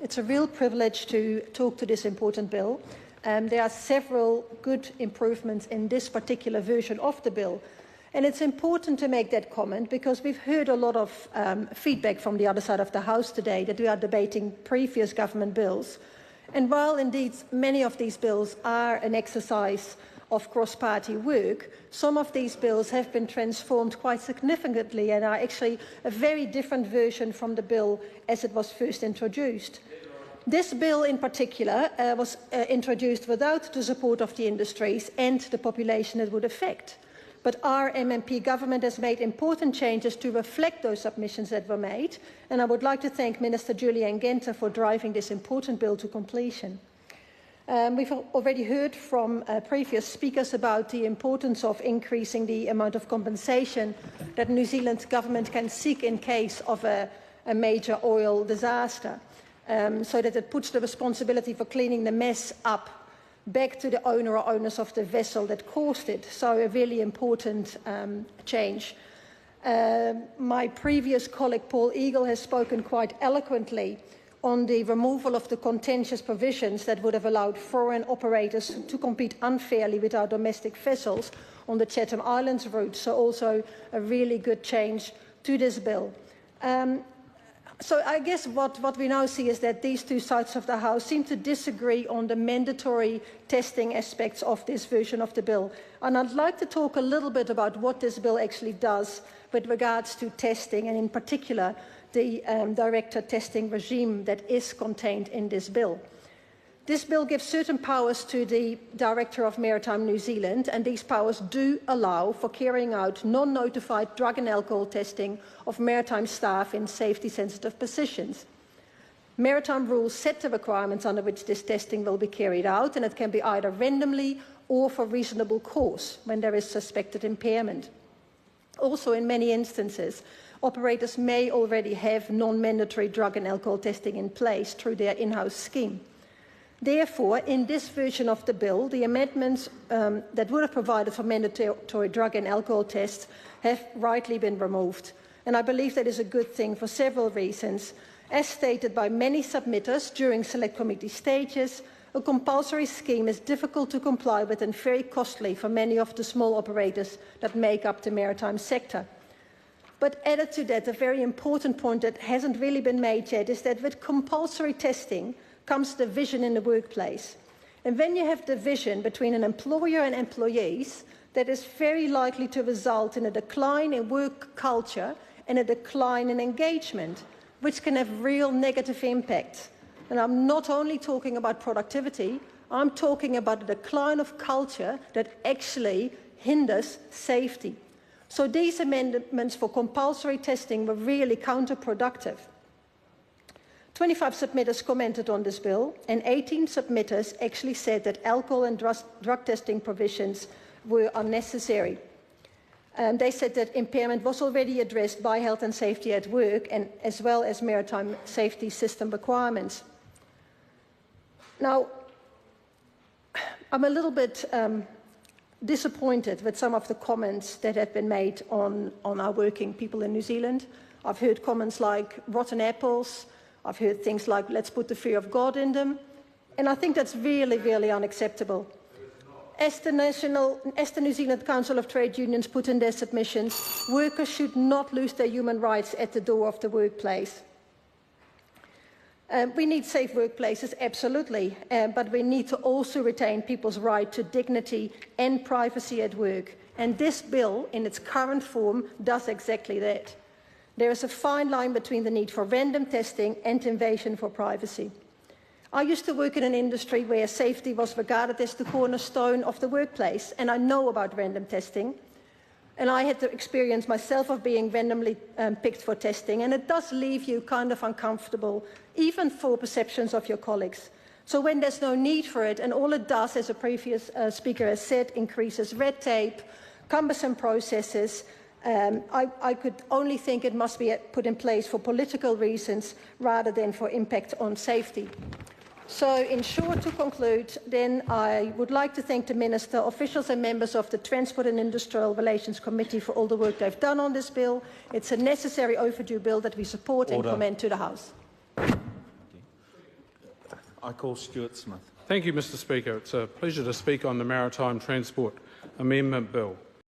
It's a real privilege to talk to this important bill. There are several good improvements in this particular version of the bill. And it's important to make that comment because we've heard a lot of feedback from the other side of the House today that we are debating previous government bills. And while indeed many of these bills are an exercise of cross-party work, some of these bills have been transformed quite significantly and are actually a very different version from the bill as it was first introduced. This bill in particular was introduced without the support of the industries and the population it would affect. But our MMP government has made important changes to reflect those submissions that were made, and I would like to thank Minister Julian Genter for driving this important bill to completion. We've already heard from previous speakers about the importance of increasing the amount of compensation that New Zealand's government can seek in case of a major oil disaster, so that it puts the responsibility for cleaning the mess up back to the owner or owners of the vessel that caused it. So a really important change. My previous colleague Paul Eagle has spoken quite eloquently on the removal of the contentious provisions that would have allowed foreign operators to compete unfairly with our domestic vessels on the Chatham Islands route. So also a really good change to this bill. So I guess what we now see is that these two sides of the House seem to disagree on the mandatory testing aspects of this version of the bill. And I'd like to talk a little bit about what this bill actually does with regards to testing, and in particular the director testing regime that is contained in this bill. This bill gives certain powers to the Director of Maritime New Zealand, and these powers do allow for carrying out non-notified drug and alcohol testing of maritime staff in safety-sensitive positions. Maritime rules set the requirements under which this testing will be carried out, and it can be either randomly or for reasonable cause when there is suspected impairment. Also, in many instances, operators may already have non-mandatory drug and alcohol testing in place through their in-house scheme. Therefore, in this version of the bill, the amendments that would have provided for mandatory drug and alcohol tests have rightly been removed. And I believe that is a good thing for several reasons. As stated by many submitters during select committee stages, a compulsory scheme is difficult to comply with and very costly for many of the small operators that make up the maritime sector. But added to that, a very important point that hasn't really been made yet is that with compulsory testing comes division in the workplace. And when you have division between an employer and employees, that is very likely to result in a decline in work culture and a decline in engagement, which can have real negative impact. And I'm not only talking about productivity, I'm talking about a decline of culture that actually hinders safety. So these amendments for compulsory testing were really counterproductive. 25 submitters commented on this bill, and 18 submitters actually said that alcohol and drug testing provisions were unnecessary. They said that impairment was already addressed by health and safety at work, and as well as maritime safety system requirements. Now, I'm a little bit disappointed with some of the comments that have been made on our working people in New Zealand. I've heard comments like rotten apples. I've heard things like, let's put the fear of God in them. And I think that's really, really unacceptable. As the New Zealand Council of Trade Unions put in their submissions, workers should not lose their human rights at the door of the workplace. We need safe workplaces, absolutely, but we need to also retain people's right to dignity and privacy at work. And this bill, in its current form, does exactly that. There is a fine line between the need for random testing and invasion for privacy. I used to work in an industry where safety was regarded as the cornerstone of the workplace, and I know about random testing. And I had the experience myself of being randomly picked for testing, and it does leave you kind of uncomfortable, even for perceptions of your colleagues. So when there's no need for it, and all it does, as a previous speaker has said, increases red tape, cumbersome processes, I could only think it must be put in place for political reasons rather than for impact on safety. So, in short, to conclude, then I would like to thank the Minister, officials and members of the Transport and Industrial Relations Committee for all the work they've done on this bill. It's a necessary overdue bill that we support and commend to the House. I call Stuart Smith. Thank you, Mr Speaker. It's a pleasure to speak on the Maritime Transport Amendment Bill.